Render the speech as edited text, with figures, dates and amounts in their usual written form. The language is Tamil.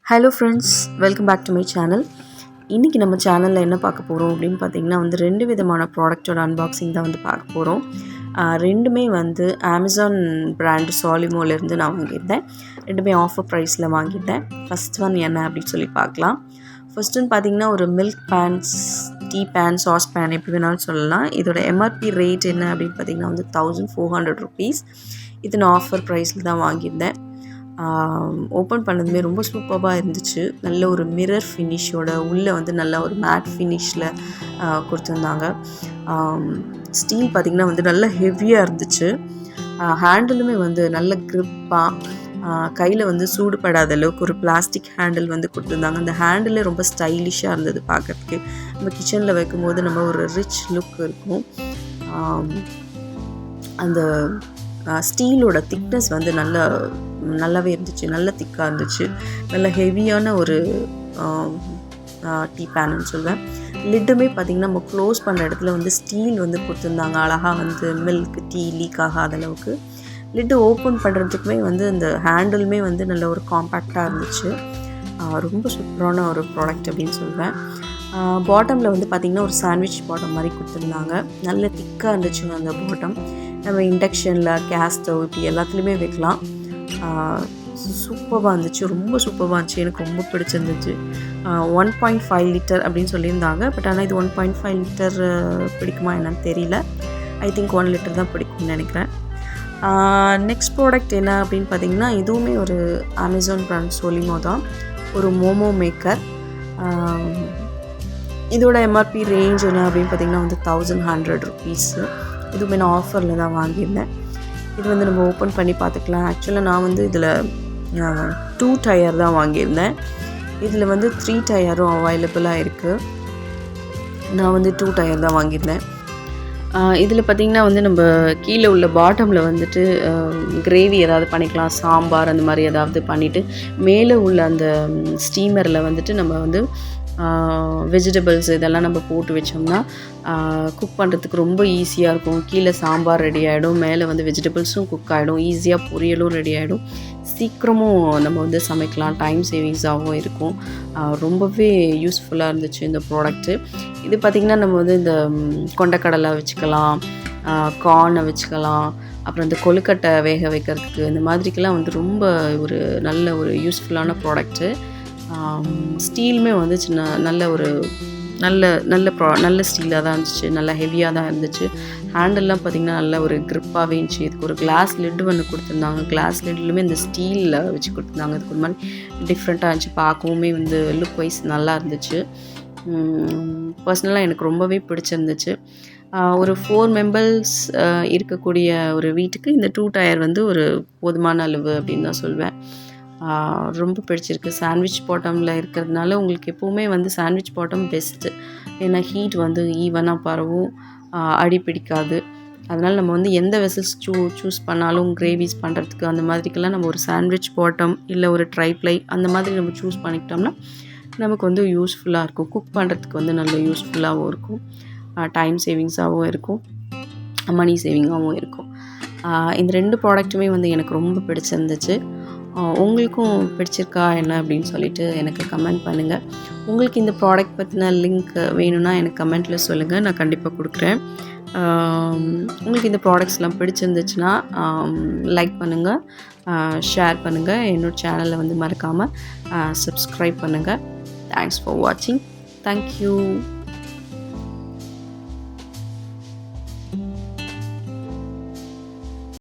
Hello friends, welcome back to my channel. இன்றைக்கி நம்ம சேனலில் என்ன பார்க்க போகிறோம் அப்படின்னு பார்த்திங்கன்னா ரெண்டு விதமான ப்ராடக்டோட அன்பாக்சிங் தான் பார்க்க போகிறோம். ரெண்டுமே அமேசான் பிராண்டு சாலிமோலேருந்து நான் வாங்கியிருந்தேன். ரெண்டுமே ஆஃபர் ப்ரைஸில் வாங்கியிருந்தேன். ஃபஸ்ட் ஒன் என்ன அப்படின்னு சொல்லி பார்க்கலாம். ஃபஸ்ட் ஒன் பார்த்திங்கன்னா ஒரு milk pans, tea pan, sauce pan எப்படி வேணாலும் சொல்லலாம். இதோட எம்ஆர்பி ரேட் என்ன அப்படின்னு பார்த்திங்கன்னா 1400 rupees. இது நான் ஆஃபர் ப்ரைஸில் தான் வாங்கியிருந்தேன். ஓப்பன் பண்ணதுமே ரொம்ப சூப்பராக இருந்துச்சு. நல்ல ஒரு மிரர் ஃபினிஷோட உள்ளே நல்ல ஒரு மேட் ஃபினிஷில் கொடுத்துருந்தாங்க. ஸ்டீல் பார்த்திங்கன்னா நல்ல ஹெவியாக இருந்துச்சு. ஹேண்டிலுமே நல்ல க்ரிப்பாக, கையில் சூடுபடாத அளவுக்கு ஒரு பிளாஸ்டிக் ஹேண்டில் கொடுத்துருந்தாங்க. அந்த ஹேண்டிலே ரொம்ப ஸ்டைலிஷாக இருந்தது பார்க்குறதுக்கு. நம்ம கிச்சனில் வைக்கும்போது நம்ம ஒரு ரிச் லுக் இருக்கும். அந்த ஸ்டீலோட திக்னஸ் நல்லாவே இருந்துச்சு. நல்ல திக்காக இருந்துச்சு. நல்ல ஹெவியான ஒரு டீ பேனுன்னு சொல்வேன். லிட்டுமே பார்த்திங்கன்னா நம்ம க்ளோஸ் பண்ணுற இடத்துல ஸ்டீல் கொடுத்துருந்தாங்க. அழகாக மில்க் டீ லீக் ஆகாத அளவுக்கு. லிட்டு ஓப்பன் பண்ணுறதுக்குமே அந்த ஹேண்டிலுமே நல்ல ஒரு காம்பேக்டாக இருந்துச்சு. ரொம்ப சூப்பரான ஒரு ப்ராடக்ட் அப்படின்னு சொல்வேன். பாட்டமில் பார்த்திங்கன்னா ஒரு சாண்ட்விச் பாட்டம் மாதிரி கொடுத்துருந்தாங்க. நல்ல திக்காக இருந்துச்சு அந்த பாட்டம். நம்ம இண்டக்ஷனில், கேஸ் ஸ்டவ் இப்படி எல்லாத்துலேயுமே வைக்கலாம். சூப்பராக இருந்துச்சு. ரொம்ப சூப்பராக இருந்துச்சு. எனக்கு ரொம்ப பிடிச்சிருந்துச்சு. 1.5 லிட்டர் அப்படின்னு சொல்லியிருந்தாங்க. பட் ஆனால் இது 1.5 லிட்டர் பிடிக்குமா என்னன்னு தெரியல. ஐ திங்க் 1 லிட்டர் தான் பிடிக்கும்னு நினைக்கிறேன். நெக்ஸ்ட் ப்ராடக்ட் என்ன அப்படின்னு பார்த்திங்கன்னா இதுவுமே ஒரு அமேசான் பிராண்ட் சொலிமோ தான். ஒரு மோமோ மேக்கர். இதோட எம்ஆர்பி ரேஞ்ச் என்ன அப்படின்னு பார்த்திங்கன்னா 1100 rupees. இதுவுமே நான் ஆஃபரில் தான் வாங்கியிருந்தேன். இது நம்ம ஓப்பன் பண்ணி பார்த்துக்கலாம். ஆக்சுவலாக நான் இதில் 2 டயர் தான் வாங்கியிருந்தேன். இதில் 3 டயரும் அவைலபிளாக இருக்குது. நான் 2 டயர் தான் வாங்கியிருந்தேன். இதில் பார்த்திங்கன்னா நம்ம கீழே உள்ள பாட்டமில் கிரேவி ஏதாவது பண்ணிக்கலாம். சாம்பார் அந்த மாதிரி ஏதாவது பண்ணிவிட்டு மேலே உள்ள அந்த ஸ்டீமரில் நம்ம வெஜிடபிள்ஸ் இதெல்லாம் நம்ம போட்டு வச்சோம்னா குக் பண்ணுறதுக்கு ரொம்ப ஈஸியாக இருக்கும். கீழே சாம்பார் ரெடி ஆகிடும், மேலே வெஜிடபிள்ஸும் குக் ஆகிடும், ஈஸியாக பொரியலும் ரெடி ஆகிடும். சீக்கிரமும் நம்ம சமைக்கலாம். டைம் சேவிங்ஸாகவும் இருக்கும். ரொம்பவே யூஸ்ஃபுல்லாக இருந்துச்சு இந்த ப்ராடக்ட்டு. இது பார்த்திங்கன்னா நம்ம இந்த கொண்டக்கடலை வச்சுக்கலாம், கார்னை வச்சுக்கலாம், அப்புறம் இந்த கொழுக்கட்டை வேக வைக்கிறதுக்கு இந்த மாதிரிக்கெல்லாம் ரொம்ப ஒரு நல்ல ஒரு யூஸ்ஃபுல்லான ப்ராடக்ட்டு. ஸ்டீலுமே நல்ல ஒரு நல்ல ஸ்டீலாக தான் இருந்துச்சு. நல்ல ஹெவியாக தான் இருந்துச்சு. ஹேண்டல்லாம் பார்த்திங்கன்னா நல்ல ஒரு க்ரிப்பாகவே இருந்துச்சு. இதுக்கு ஒரு கிளாஸ் லிட்டு கொடுத்துருந்தாங்க. கிளாஸ் லிட்லுமே இந்த ஸ்டீலில் வச்சு கொடுத்துருந்தாங்க. இதுக்கு ஒரு மாதிரி டிஃப்ரெண்ட்டாக இருந்துச்சு. பார்க்கவுமே லுக் வைஸ் நல்லா இருந்துச்சு. பர்சனலாக எனக்கு ரொம்பவே பிடிச்சிருந்துச்சு. ஒரு 4 மெம்பர்ஸ் இருக்கக்கூடிய ஒரு வீட்டுக்கு இந்த 2 டயர் ஒரு போதுமான அளவு அப்படின்னு தான் சொல்வேன். ரொம்ப பிடிச்சிருக்கு. சாண்ட்விச் பாட்டமில் இருக்கிறதுனால உங்களுக்கு எப்போவுமே சாண்ட்விச் பாட்டம் பெஸ்ட்டு. ஏன்னா ஹீட் ஈவனாக பரவும், அடி பிடிக்காது. அதனால் நம்ம எந்த வெசல்ஸ் சூஸ் பண்ணாலும் கிரேவிஸ் பண்ணுறதுக்கு அந்த மாதிரிக்கெல்லாம் நம்ம ஒரு சாண்ட்விச் பாட்டம் இல்லை ஒரு ட்ரைப்ளை அந்த மாதிரி நம்ம சூஸ் பண்ணிக்கிட்டோம்னா நமக்கு யூஸ்ஃபுல்லாக இருக்கும். குக் பண்ணுறதுக்கு நல்ல யூஸ்ஃபுல்லாகவும் இருக்கும். டைம் சேவிங்ஸாகவும் இருக்கும், மணி சேவிங்காகவும் இருக்கும். இந்த 2 ப்ராடக்ட்டுமே எனக்கு ரொம்ப பிடிச்சிருந்துச்சு. உங்களுக்கும் பிடிச்சிருக்கா என்ன அப்படின்னு சொல்லிட்டு எனக்கு கமெண்ட் பண்ணுங்கள். உங்களுக்கு இந்த ப்ராடக்ட் பற்றின லிங்க் வேணும்னா எனக்கு கமெண்ட்டில் சொல்லுங்கள். நான் கண்டிப்பாக கொடுக்குறேன். உங்களுக்கு இந்த ப்ராடக்ட்ஸ்லாம் பிடிச்சிருந்துச்சுன்னா லைக் பண்ணுங்கள், ஷேர் பண்ணுங்கள். என்னோடய சேனலை மறக்காமல் சப்ஸ்கிரைப் பண்ணுங்கள். தேங்க்ஸ் ஃபார் வாட்சிங். தேங்க்யூ.